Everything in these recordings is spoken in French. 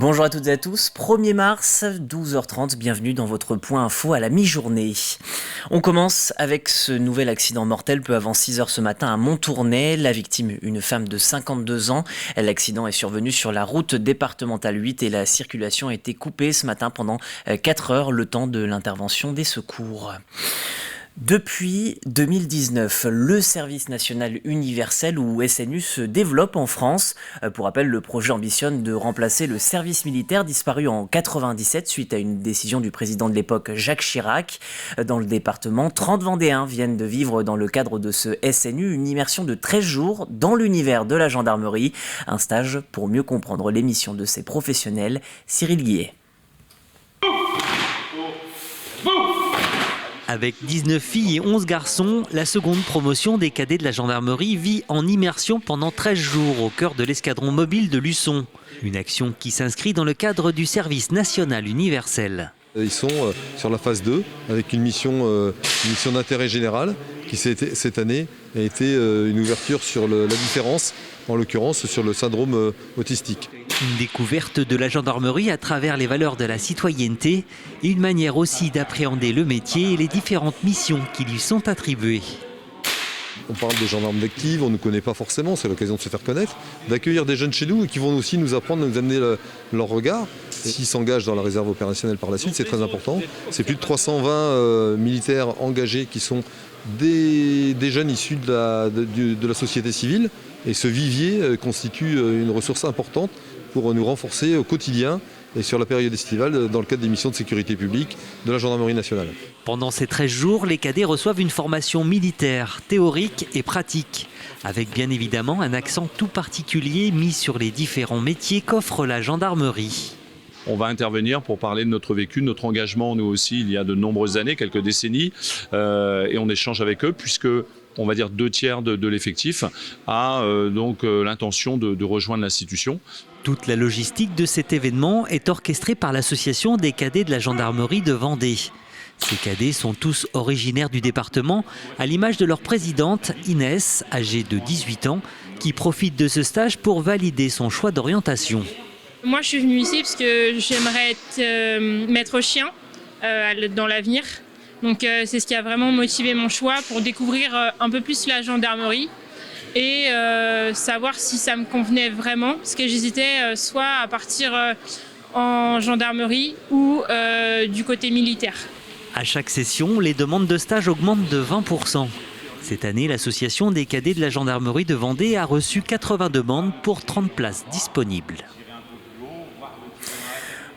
Bonjour à toutes et à tous, 1er mars, 12h30, bienvenue dans votre point info à la mi-journée. On commence avec ce nouvel accident mortel peu avant 6h ce matin à Montournai. La victime, une femme de 52 ans. L'accident est survenu sur la route départementale 8 et la circulation a été coupée ce matin pendant 4 heures, le temps de l'intervention des secours. Depuis 2019, le service national universel ou SNU se développe en France. Pour rappel, le projet ambitionne de remplacer le service militaire disparu en 1997 suite à une décision du président de l'époque Jacques Chirac. Dans le département, 30 Vendéens viennent de vivre dans le cadre de ce SNU une immersion de 13 jours dans l'univers de la gendarmerie. Un stage pour mieux comprendre les missions de ces professionnels. Cyril Guillet. Avec 19 filles et 11 garçons, la seconde promotion des cadets de la gendarmerie vit en immersion pendant 13 jours au cœur de l'escadron mobile de Luçon. Une action qui s'inscrit dans le cadre du service national universel. Ils sont sur la phase 2 avec une mission d'intérêt général qui cette année a été une ouverture sur la différence, en l'occurrence sur le syndrome autistique. Une découverte de la gendarmerie à travers les valeurs de la citoyenneté et une manière aussi d'appréhender le métier et les différentes missions qui lui sont attribuées. On parle de gendarmes d'active, on ne nous connaît pas forcément, c'est l'occasion de se faire connaître, d'accueillir des jeunes chez nous et qui vont aussi nous apprendre, nous amener leur regard. S'ils s'engagent dans la réserve opérationnelle par la suite, c'est très important. C'est plus de 320 militaires engagés qui sont des jeunes issus de la société civile. Et ce vivier constitue une ressource importante pour nous renforcer au quotidien et sur la période estivale dans le cadre des missions de sécurité publique de la gendarmerie nationale. Pendant ces 13 jours, les cadets reçoivent une formation militaire, théorique et pratique, avec bien évidemment un accent tout particulier mis sur les différents métiers qu'offre la gendarmerie. On va intervenir pour parler de notre vécu, de notre engagement, nous aussi, il y a de nombreuses années, quelques décennies, et on échange avec eux puisque on va dire 2/3 de l'effectif a l'intention de rejoindre l'institution. Toute la logistique de cet événement est orchestrée par l'association des cadets de la gendarmerie de Vendée. Ces cadets sont tous originaires du département, à l'image de leur présidente Inès, âgée de 18 ans, qui profite de ce stage pour valider son choix d'orientation. Moi je suis venue ici parce que j'aimerais être maître chien dans l'avenir. Donc c'est ce qui a vraiment motivé mon choix pour découvrir un peu plus la gendarmerie et savoir si ça me convenait vraiment. Parce que j'hésitais soit à partir en gendarmerie ou du côté militaire. À chaque session, les demandes de stage augmentent de 20%. Cette année, l'association des cadets de la gendarmerie de Vendée a reçu 80 demandes pour 30 places disponibles.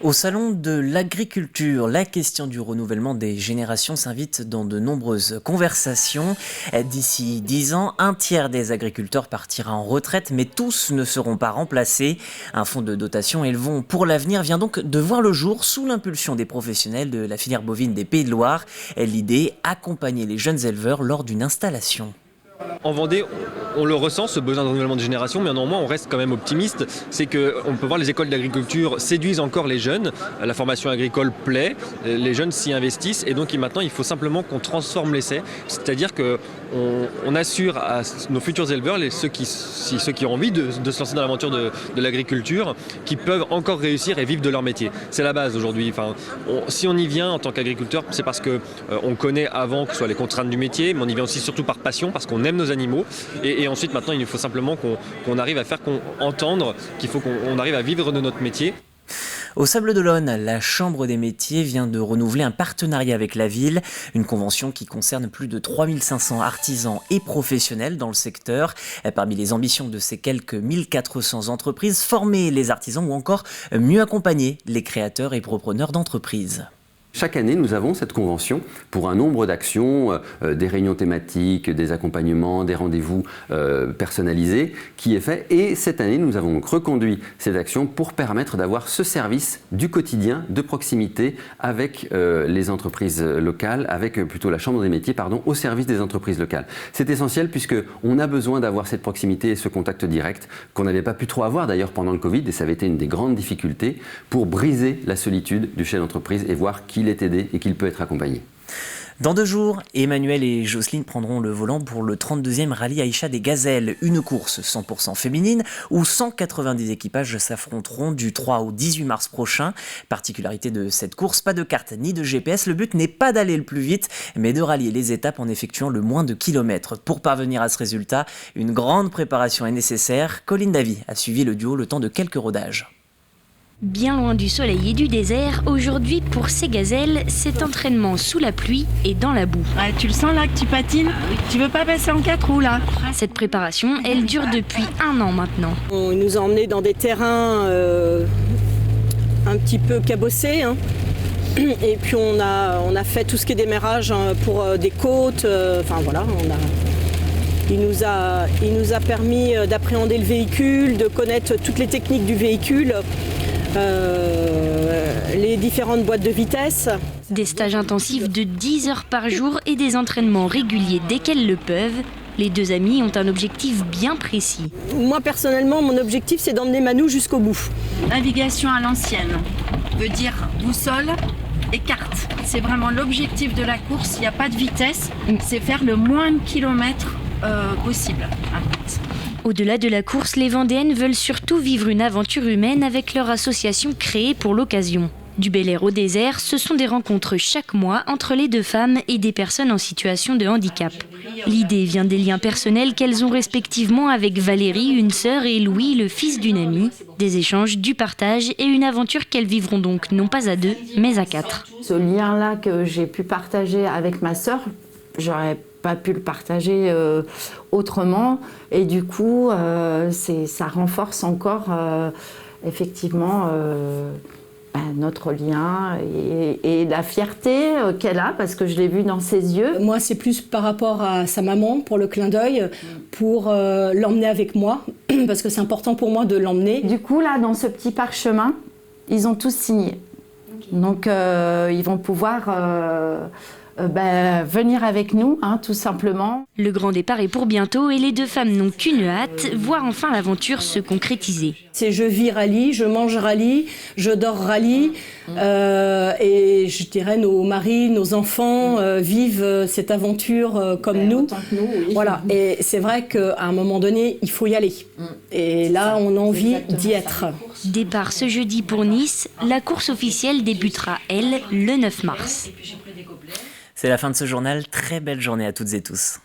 Au salon de l'agriculture, la question du renouvellement des générations s'invite dans de nombreuses conversations. D'ici 10 ans, un tiers des agriculteurs partira en retraite, mais tous ne seront pas remplacés. Un fonds de dotation élevons pour l'avenir vient donc de voir le jour sous l'impulsion des professionnels de la filière bovine des Pays de Loire. L'idée, accompagner les jeunes éleveurs lors d'une installation. En Vendée, on le ressent, ce besoin de renouvellement de génération, mais néanmoins on reste quand même optimiste. C'est qu'on peut voir les écoles d'agriculture séduisent encore les jeunes, la formation agricole plaît, les jeunes s'y investissent et donc maintenant il faut simplement qu'on transforme l'essai. C'est-à-dire qu'on assure à nos futurs éleveurs, ceux qui ont envie de se lancer dans l'aventure de l'agriculture, qui peuvent encore réussir et vivre de leur métier. C'est la base aujourd'hui. Si on y vient en tant qu'agriculteur, c'est parce qu'on connaît avant que ce soit les contraintes du métier, mais on y vient aussi surtout par passion, parce qu'on aime nos animaux et ensuite maintenant il faut simplement qu'on arrive à faire entendre qu'il faut qu'on arrive à vivre de notre métier. Au Sable d'Olonne, la Chambre des métiers vient de renouveler un partenariat avec la ville, une convention qui concerne plus de 3500 artisans et professionnels dans le secteur. Parmi les ambitions de ces quelques 1400 entreprises, former les artisans ou encore mieux accompagner les créateurs et repreneurs d'entreprises. Chaque année, nous avons cette convention pour un nombre d'actions, des réunions thématiques, des accompagnements, des rendez-vous personnalisés qui est fait. Et cette année, nous avons donc reconduit ces actions pour permettre d'avoir ce service du quotidien, de proximité avec les entreprises locales, avec plutôt la Chambre des métiers, au service des entreprises locales. C'est essentiel puisqu'on a besoin d'avoir cette proximité et ce contact direct qu'on n'avait pas pu trop avoir d'ailleurs pendant le Covid et ça avait été une des grandes difficultés pour briser la solitude du chef d'entreprise et voir qu'il est aidé et qu'il peut être accompagné. Dans 2 jours, Emmanuel et Jocelyne prendront le volant pour le 32e rallye Aïcha des Gazelles, une course 100% féminine où 190 équipages s'affronteront du 3 au 18 mars prochain. Particularité de cette course, pas de carte ni de GPS, le but n'est pas d'aller le plus vite, mais de rallier les étapes en effectuant le moins de kilomètres. Pour parvenir à ce résultat, une grande préparation est nécessaire. Colline Davy a suivi le duo le temps de quelques rodages. Bien loin du soleil et du désert, aujourd'hui pour ces gazelles, c'est entraînement sous la pluie et dans la boue. Ouais, tu le sens là que tu patines ? Tu veux pas passer en 4 roues là ? Cette préparation, elle dure depuis 1 an maintenant. On nous a emmenés dans des terrains un petit peu cabossés. Et puis on a fait tout ce qui est démarrage pour des côtes. Enfin voilà, il nous a permis d'appréhender le véhicule, de connaître toutes les techniques du véhicule. Les différentes boîtes de vitesse. Des stages intensifs de 10 heures par jour et des entraînements réguliers dès qu'elles le peuvent. Les 2 amies ont un objectif bien précis. Moi personnellement, mon objectif c'est d'emmener Manu jusqu'au bout. Navigation à l'ancienne veut dire boussole et carte. C'est vraiment l'objectif de la course, il n'y a pas de vitesse, c'est faire le moins de kilomètres possible. Au-delà de la course, les Vendéennes veulent surtout vivre une aventure humaine avec leur association créée pour l'occasion. Du Bel Air au désert, ce sont des rencontres chaque mois entre les 2 femmes et des personnes en situation de handicap. L'idée vient des liens personnels qu'elles ont respectivement avec Valérie, une sœur, et Louis, le fils d'une amie. Des échanges, du partage et une aventure qu'elles vivront donc non pas à 2, mais à 4. Ce lien-là que j'ai pu partager avec ma sœur, j'aurais pas pu le partager autrement, et du coup ça renforce encore effectivement notre lien et la fierté qu'elle a, parce que je l'ai vu dans ses yeux. Moi c'est plus par rapport à sa maman, pour le clin d'œil, pour l'emmener avec moi, parce que c'est important pour moi de l'emmener. Du coup là, dans ce petit parchemin, ils ont tous signé. Donc ils vont pouvoir venir avec nous, tout simplement. Le grand départ est pour bientôt et les 2 femmes n'ont qu'une hâte, voir enfin l'aventure se concrétiser. C'est je vis rallye, je mange rallye, je dors rallye, et je dirais nos maris, nos enfants vivent cette aventure comme nous. Oui. Voilà, et c'est vrai qu'à un moment donné, il faut y aller. Et là, on a envie d'y être. Départ ce jeudi pour Nice, la course officielle débutera, elle, le 9 mars. C'est la fin de ce journal, très belle journée à toutes et tous.